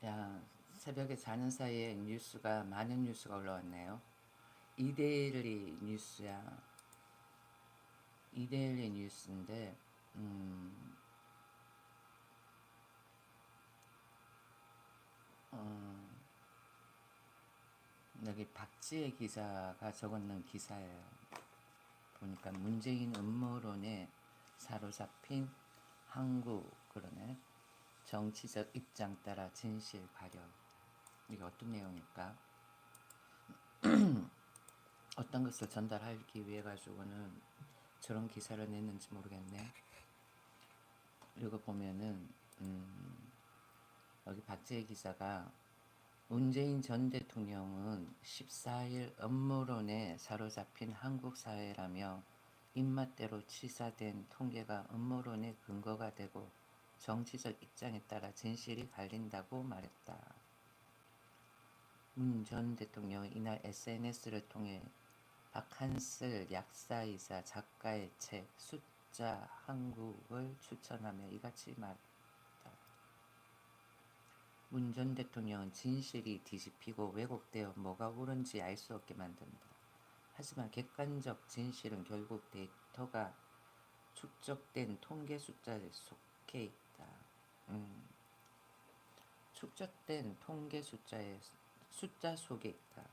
야, 새벽에 자는 사이에 뉴스가 많은 뉴스가 올라왔네요. 이데일리 뉴스야. 이데일리 뉴스인데, 음, 어, 여기 박지혜 기자가 적었는 기사예요. 보니까 문재인 음모론에 사로잡힌 한국 그러네. 정치적 입장 따라 진실 가려. 이게 어떤 내용일까? 어떤 것을 전달하기 위해 가지고는 저런 기사를 냈는지 모르겠네. 읽어보면은 여기 박재희 기자가 문재인 전 대통령은 14일 음모론에 사로잡힌 한국 사회라며 입맛대로 치사된 통계가 음모론의 근거가 되고 정치적 입장에 따라 진실이 갈린다고 말했다. 문 전 대통령은 이날 SNS를 통해 박한슬 약사이자 작가의 책 숫자 한국을 추천하며 이같이 말했다. 문 전 대통령은 진실이 뒤집히고 왜곡되어 뭐가 옳은지 알 수 없게 만든다. 하지만 객관적 진실은 결국 데이터가 축적된 통계 숫자에 속해 있다. 축적된 통계 숫자 속에 있다.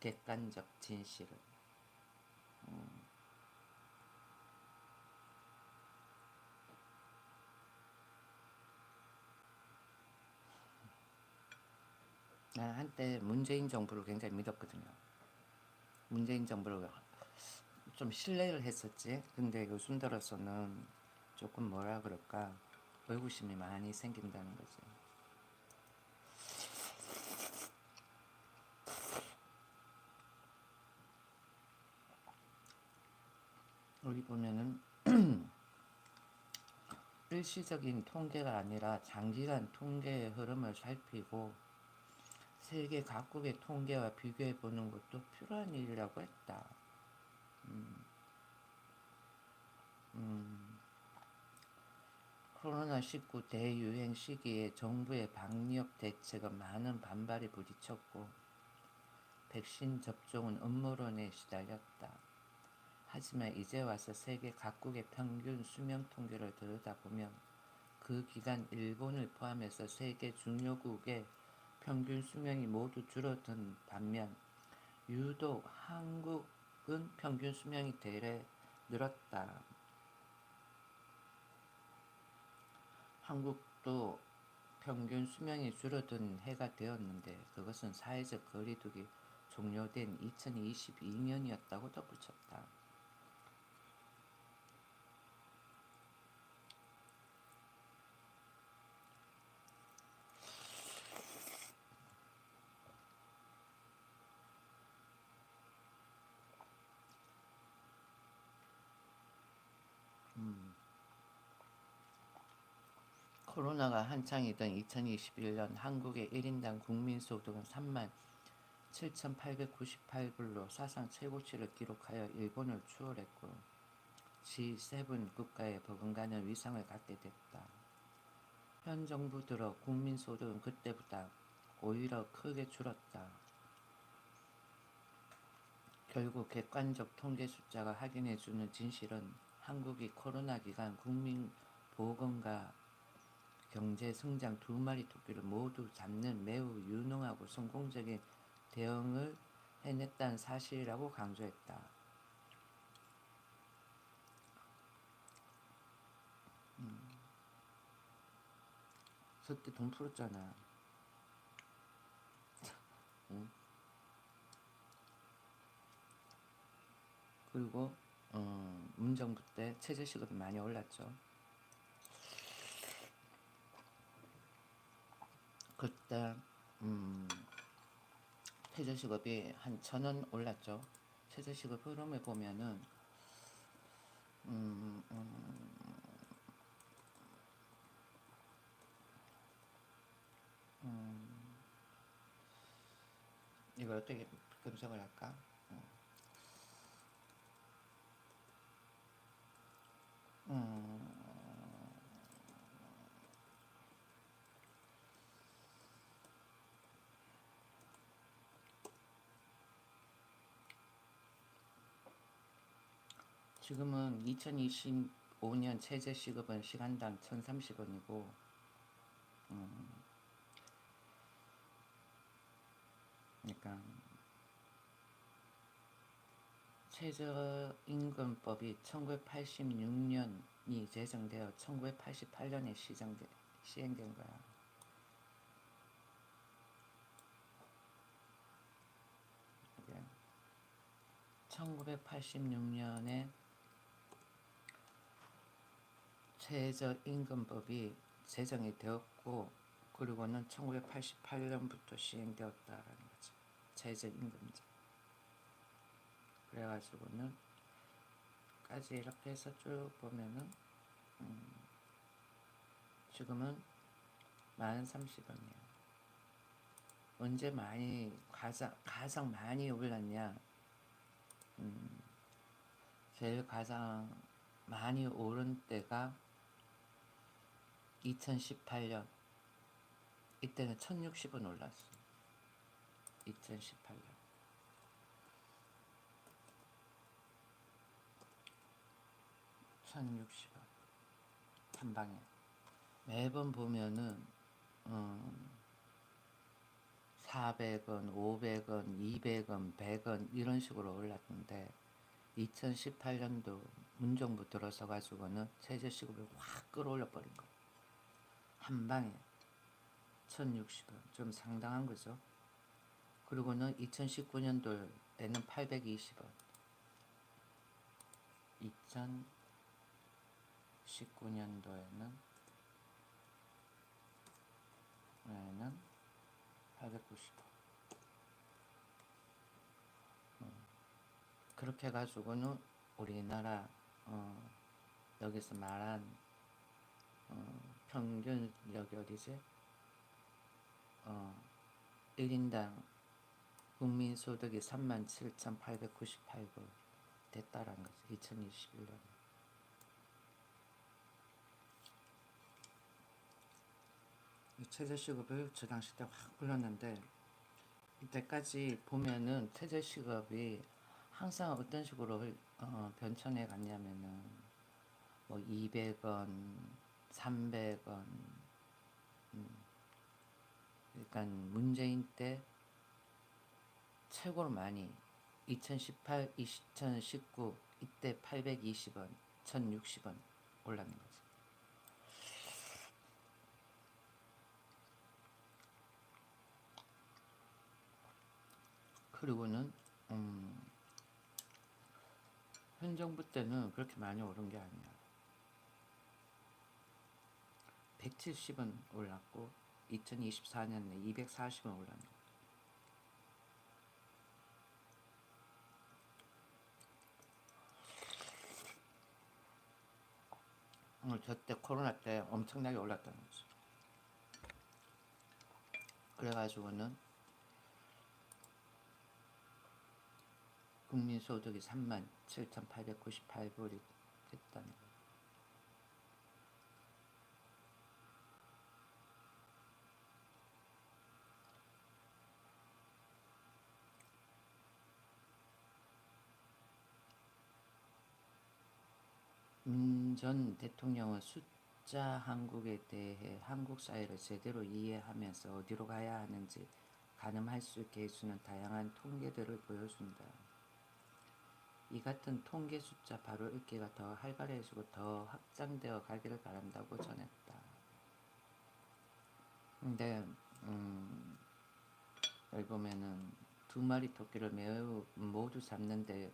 객관적 진실은. 난 한때 문재인 정부를 굉장히 믿었거든요. 문재인 정부를 좀 신뢰를 했었지. 근데 요즘 들어서는 조금 뭐라 그럴까 의구심이 많이 생긴다는 거지. 여기 보면은 일시적인 통계가 아니라 장기간 통계의 흐름을 살피고 세계 각국의 통계와 비교해 보는 것도 필요한 일이라고 했다. 코로나19 대유행 시기에 정부의 방역 대책은 많은 반발에 부딪혔고 백신 접종은 음모론에 시달렸다. 하지만 이제 와서 세계 각국의 평균 수명 통계를 들여다보면 그 기간 일본을 포함해서 세계 중요국의 평균 수명이 모두 줄어든 반면 유독 한국은 평균 수명이 대래 늘었다. 한국도 평균 수명이 줄어든 해가 되었는데 그것은 사회적 거리두기 종료된 2022년이었다고 덧붙였다. 코로나가 한창이던 2021년 한국의 1인당 국민소득은 3만 7,898불로 사상 최고치를 기록하여 일본을 추월했고 G7 국가에 버금가는 위상을 갖게 됐다. 현 정부 들어 국민소득은 그때보다 오히려 크게 줄었다. 결국 객관적 통계 숫자가 확인해주는 진실은 한국이 코로나 기간 국민 보건과 경제 성장 두 마리 토끼를 모두 잡는 매우 유능하고 성공적인 대응을 해냈다는 사실이라고 강조했다. 그때 돈 풀었잖아. 응? 그리고 문정부 때 최저시급이 많이 올랐죠. 그때 최저시급이 한 1,000원 올랐죠. 최저시급 흐름을 보면은 음, 음, 이걸 어떻게 분석을 할까? 음, 지금은 2025년 최저시급은 시간당 1,030원이고 그러니까 최저임금법이 1986년이 제정되어 1988년에 시행된 거야. 1986년에 최저임금법이 제정이 되었고, 그리고는 1988년부터 시행되었다라는 거죠. 최저임금제. 그래가지고는 까지 이렇게 해서 쭉 보면은 지금은 40,30원이에요. 언제 가장 많이 올랐냐? 제일 가장 많이 오른 때가 2018년. 이때는 1,060원 올랐어. 2018년. 1,060원. 한 방에. 매번 보면은 400원, 500원, 200원, 100원 이런 식으로 올랐는데 2018년도 문정부 들어서 가지고는 최저시급을 확 끌어올려 버린 거. 한 방에 1,060원. 좀 상당한 거죠. 그리고는 2019년도에는 820원. 2019년도에는 890원. 그렇게 해가지고는 우리나라 여기서 말한 평균 여기 어디지? 1인당 국민소득이 37,898불 됐다라는 거죠. 2021년. 최저시급을 저 당시 때 확 올렸는데 이때까지 보면은 최저시급이 항상 어떤 식으로 변천해 갔냐면은 뭐 200원, 300원. 그러니까 문재인 때 최고로 많이 2018, 2019 이때 820원, 1,060원 올랐는 거죠. 그리고는 현 정부 때는 그렇게 많이 오른 게 아니야. 170원 올랐고 2024년에 240원 올랐네. 저때 코로나 때 엄청나게 올랐다는 거죠. 그래가지고는 국민소득이 37,898불이 됐다는 거예요. 전 대통령은 숫자 한국에 대해 한국 사회를 제대로 이해하면서 어디로 가야 하는지 가늠할 수 있게 해주는 다양한 통계들을 보여준다. 이 같은 통계 숫자 바로 읽기가 더 활발해지고 더 확장되어 가기를 바란다고 전했다. 근데 여기 보면은 2마리 토끼를 매우 모두 잡는데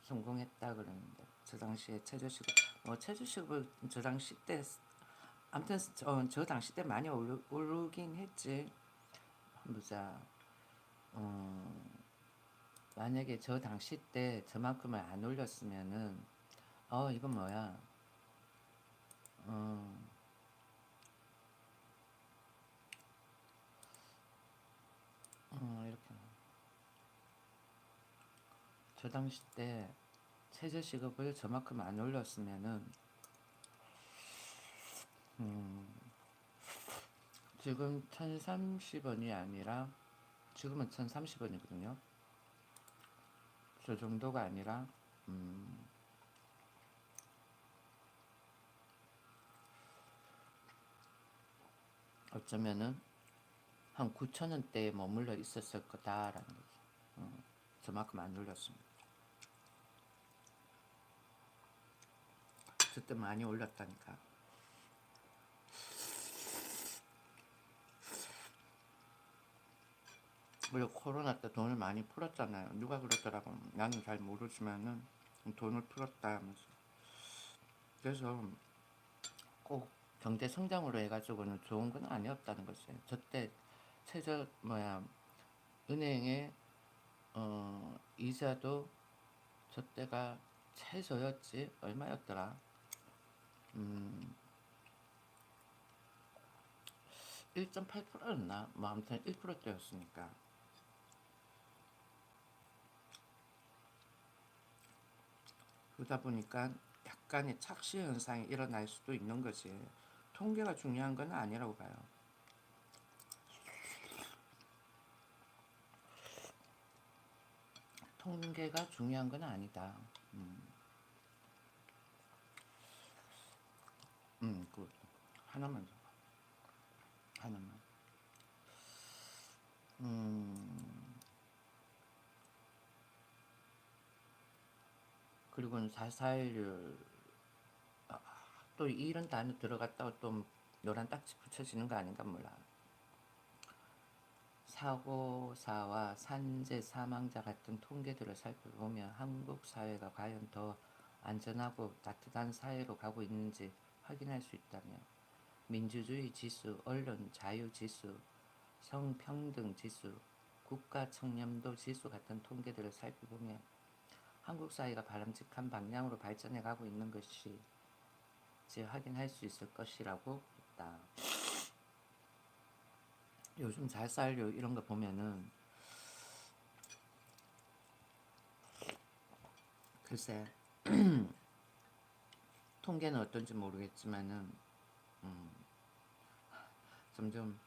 성공했다 그러는데 저 당시에 최저시급을 저 당시 때 아무튼 저 당시 때 많이 오르긴 했지. 보자. 만약에 저 당시 때 저만큼을 안 올렸으면은 이건 뭐야? 이렇게 저 당시 때 최저시급을 저만큼 안 올렸으면은 지금 1,030원이 아니라 지금은 1,030원이거든요. 저 정도가 아니라 어쩌면은 한 9천 원대에 머물러 있었을 거다라는 거지. 저만큼 안 올렸습니다. 그때 많이 올렸다니까. 그리고 코로나 때 돈을 많이 풀었잖아요. 누가 그러더라고. 나는 잘 모르지만은 돈을 풀었다 하면서. 그래서 꼭 경제 성장으로 해가지고는 좋은 건 아니었다는 거지. 저때 최저 은행에 이자도 저때가 최저였지. 얼마였더라? 1.8%였나? 뭐 아무튼 1%대였으니까. 그러다 보니까 약간의 착시 현상이 일어날 수도 있는 거지. 통계가 중요한 건 아니라고 봐요. 통계가 중요한 건 아니다. 그 하나만 더. 하나만. 그리고는 4.4.1또 이런 단어 들어갔다고 또 노란 딱지 붙여지는 거 아닌가 몰라. 사고사와 산재 사망자 같은 통계들을 살펴보면 한국 사회가 과연 더 안전하고 따뜻한 사회로 가고 있는지 확인할 수 있다며 민주주의 지수, 언론 자유 지수, 성평등 지수, 국가 청렴도 지수 같은 통계들을 살펴보면 한국 사회가 바람직한 방향으로 발전해 가고 있는 것이 확인할 수 있을 것이라고 했다. 요즘 잘 살려 이런 거 보면은 글쎄 통계는 어떤지 모르겠지만은 점점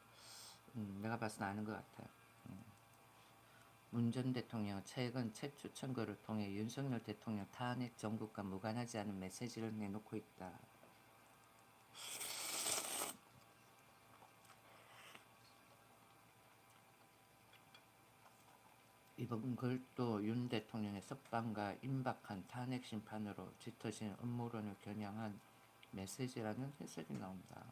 내가 봐서 아는 것 같아요. 문 전 대통령 최근 책 추천글을 통해 윤석열 대통령 탄핵 정국과 무관하지 않은 메시지를 내놓고 있다. 이번 글도 윤 대통령의 석방과 임박한 탄핵 심판으로 짙어진 음모론을 겨냥한 메시지라는 해석이 나온다.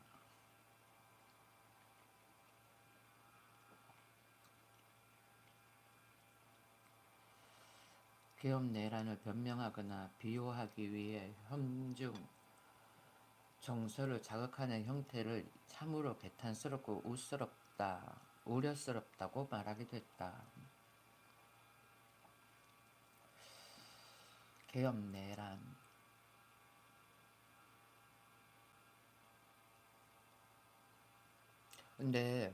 계엄 내란을 변명하거나 비호하기 위해 현중 정서를 자극하는 형태를 참으로 개탄스럽고 우려스럽다고 말하기도 했다. 계엄 내란. 근데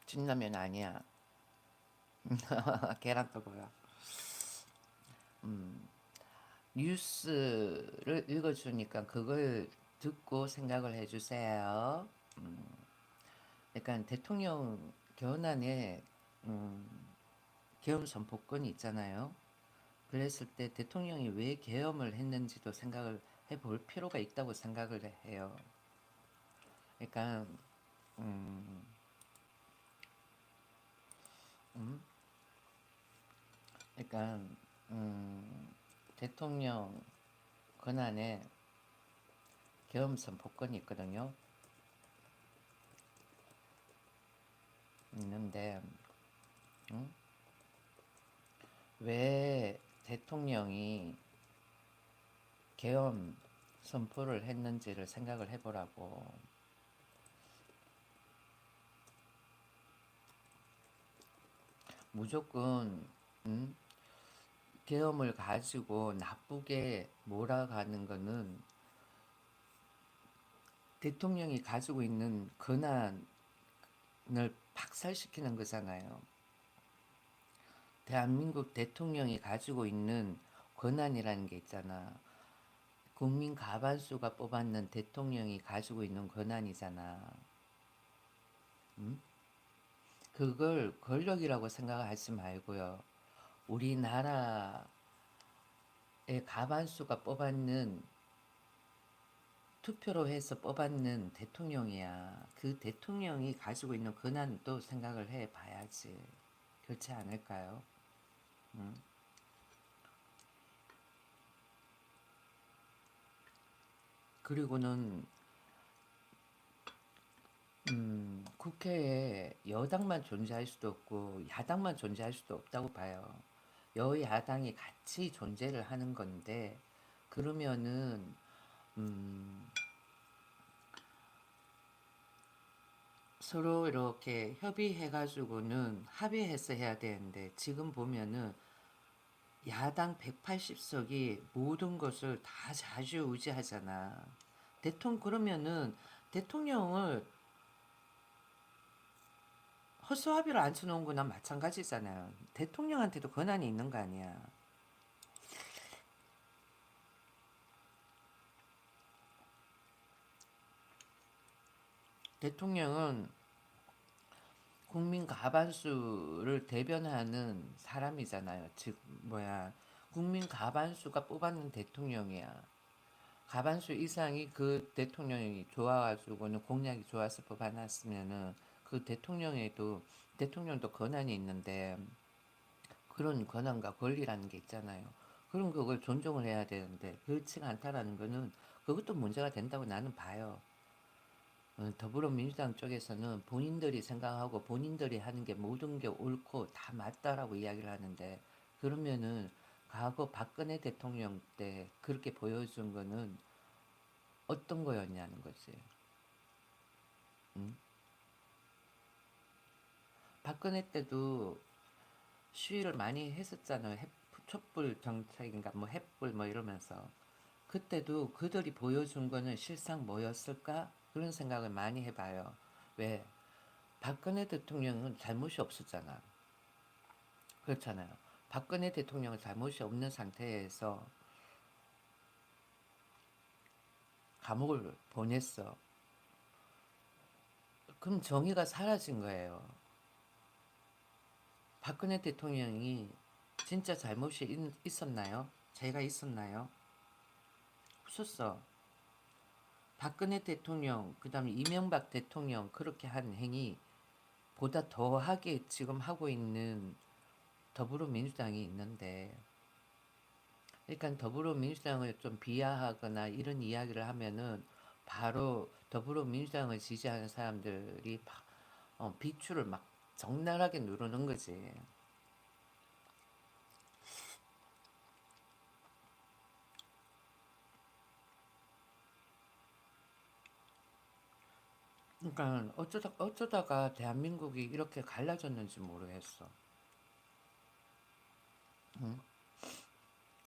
진라면 아니야. 계란떡이야. 뉴스를 읽어주니까 그걸 듣고 생각을 해주세요. 그러니까 대통령 견안에 계엄 선포권이 있잖아요. 그랬을 때 대통령이 왜 계엄을 했는지도 생각을 해볼 필요가 있다고 생각을 해요. 그러니까 그러니까 대통령 권한에 계엄 선포권이 있거든요. 있는데 왜 대통령이 계엄 선포를 했는지를 생각을 해보라고. 무조건 계엄을 가지고 나쁘게 몰아가는 거는 대통령이 가지고 있는 권한을 박살시키는 거잖아요. 대한민국 대통령이 가지고 있는 권한이라는 게 있잖아. 국민 과반수가 뽑았는 대통령이 가지고 있는 권한이잖아. 그걸 권력이라고 생각하지 말고요. 우리나라의 과반수가 뽑았는 투표로 해서 뽑았는 대통령이야. 그 대통령이 가지고 있는 권한도 생각을 해 봐야지. 그렇지 않을까요? 음. 그리고는 국회에 여당만 존재할 수도 없고 야당만 존재할 수도 없다고 봐요. 여야당이 같이 존재를 하는 건데 그러면은 음, 서로 이렇게 협의해가지고는 합의해서 해야 되는데 지금 보면은 야당 180석이 모든 것을 다 좌지우지하잖아. 그러면은 대통령을 허수아비로 앉혀놓은 거나 마찬가지잖아요. 대통령한테도 권한이 있는 거 아니야. 대통령은 국민 과반수를 대변하는 사람이잖아요. 즉 국민 과반수가 뽑았는 대통령이야. 과반수 이상이 그 대통령이 좋아가지고는 공약이 좋아서 뽑아놨으면은 그 대통령도 권한이 있는데 그런 권한과 권리라는 게 있잖아요. 그럼 그걸 존중을 해야 되는데 그렇지가 않다라는 거는 그것도 문제가 된다고 나는 봐요. 더불어민주당 쪽에서는 본인들이 생각하고 본인들이 하는 게 모든 게 옳고 다 맞다라고 이야기를 하는데 그러면은 과거 박근혜 대통령 때 그렇게 보여준 거는 어떤 거였냐는 거지. 응? 박근혜 때도 시위를 많이 했었잖아요. 촛불 정책인가 뭐 햇불 뭐 이러면서 그때도 그들이 보여준 거는 실상 뭐였을까 그런 생각을 많이 해봐요. 왜 박근혜 대통령은 잘못이 없었잖아. 그렇잖아요. 박근혜 대통령은 잘못이 없는 상태에서 감옥을 보냈어. 그럼 정의가 사라진 거예요. 박근혜 대통령이 진짜 잘못이 있었나요? 죄가 있었나요? 없었어. 박근혜 대통령, 그 다음에 이명박 대통령 그렇게 한 행위 보다 더하게 지금 하고 있는 더불어민주당이 있는데 그러니까 더불어민주당을 좀 비하하거나 이런 이야기를 하면은 바로 더불어민주당을 지지하는 사람들이 비추를 막 적나라하게 누르는 거지. 그러니까 어쩌다가 대한민국이 이렇게 갈라졌는지 모르겠어. 응?